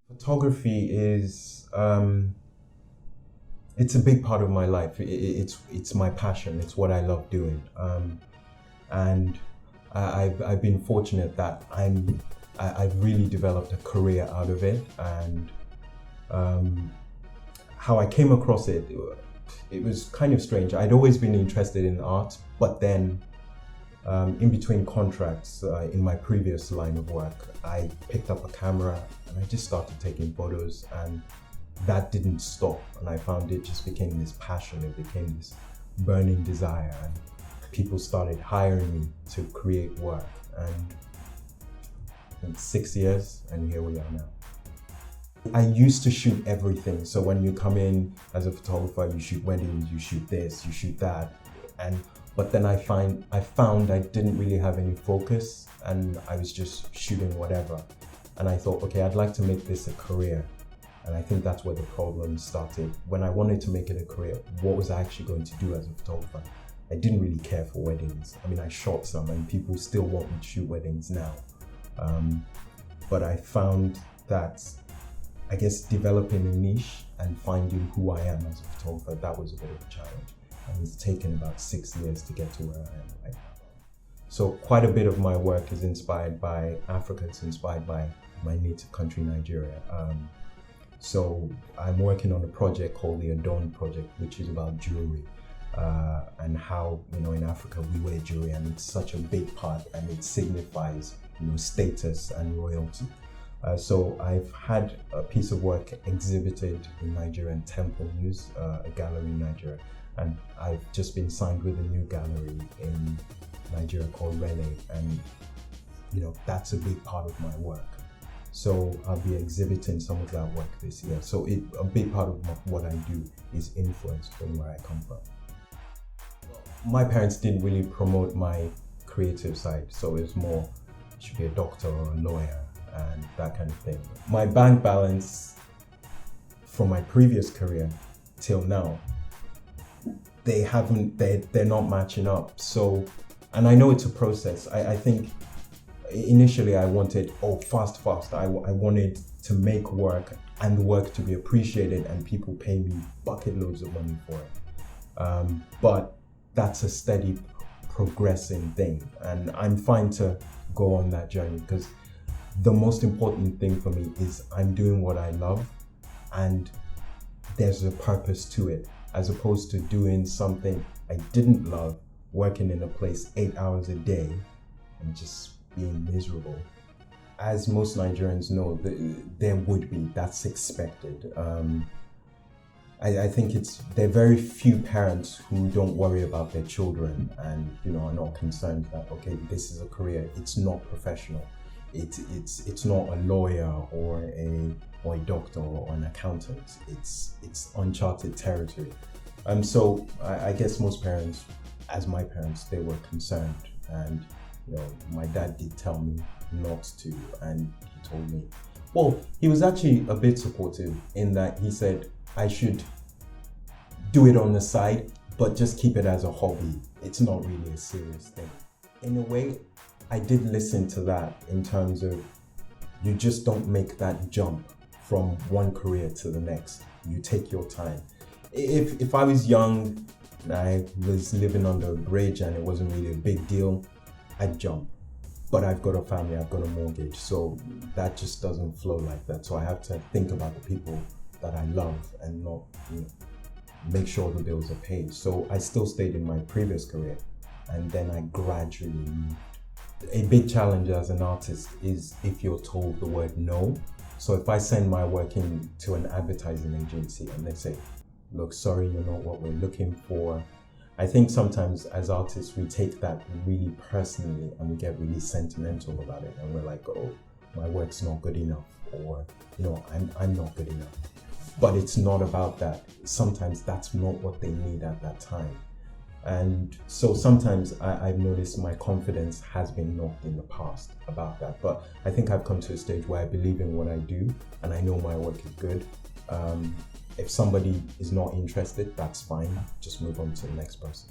Photography is, it's a big part of my life. It's my passion. It's what I love doing. And I've been fortunate that I've really developed a career out of it. And how I came across it, it was kind of strange. I'd always been interested in art, but then in between contracts in my previous line of work, I picked up a camera and I just started taking photos, and that didn't stop. And I found it just became this passion. It became this burning desire, and people started hiring me to create work. And in 6 years, and here we are now. I used to shoot everything. So when you come in as a photographer, you shoot weddings, you shoot this, you shoot that. But then I found I didn't really have any focus, and I was just shooting whatever. And I thought, okay, I'd like to make this a career. And I think that's where the problem started. When I wanted to make it a career, what was I actually going to do as a photographer? I didn't really care for weddings. I mean, I shot some, and people still want me to shoot weddings now. But I found that, I guess, developing a niche and finding who I am as a photographer, that was a bit of a challenge. And it's taken about 6 years to get to where I am right now. So quite a bit of my work is inspired by Africa. It's inspired by my native country, Nigeria. So I'm working on a project called the Adorn Project, which is about jewelry and how, in Africa we wear jewelry, and it's such a big part, and it signifies, status and royalty. So I've had a piece of work exhibited in Nigerian Temple News, a gallery in Nigeria. And I've just been signed with a new gallery in Nigeria called Relay, and that's a big part of my work. So I'll be exhibiting some of that work this year. So a big part of what I do is influenced from where I come from. My parents didn't really promote my creative side, so it's more, you should be a doctor or a lawyer and that kind of thing. My bank balance from my previous career till now, they're not matching up. So, and I know it's a process. I think initially I wanted, fast. I wanted to make work and the work to be appreciated and people pay me bucket loads of money for it. But that's a steady progressing thing. And I'm fine to go on that journey, because the most important thing for me is I'm doing what I love and there's a purpose to it, as opposed to doing something I didn't love, working in a place 8 hours a day and just being miserable. As most Nigerians know, there would be, that's expected. I think there are very few parents who don't worry about their children and are not concerned that, okay, this is a career, it's not professional. It's not a lawyer or a doctor or an accountant. It's uncharted territory. So I guess most parents, as my parents, they were concerned, and my dad did tell me not to, and he told me, well, he was actually a bit supportive in that he said I should do it on the side, but just keep it as a hobby. It's not really a serious thing. In a way, I did listen to that, in terms of you just don't make that jump from one career to the next. You take your time. If I was young and I was living under a bridge and it wasn't really a big deal, I'd jump. But I've got a family, I've got a mortgage, so that just doesn't flow like that. So I have to think about the people that I love and not make sure the bills are paid. So I still stayed in my previous career, and then I gradually moved. A big challenge as an artist is if you're told the word no. So if I send my work in to an advertising agency and they say, look, sorry, you're not what we're looking for. I think sometimes as artists, we take that really personally and we get really sentimental about it. And we're like, oh, my work's not good enough, or, I'm not good enough. But it's not about that. Sometimes that's not what they need at that time. And so sometimes I've noticed my confidence has been knocked in the past about that. But I think I've come to a stage where I believe in what I do and I know my work is good. If somebody is not interested, that's fine. Just move on to the next person.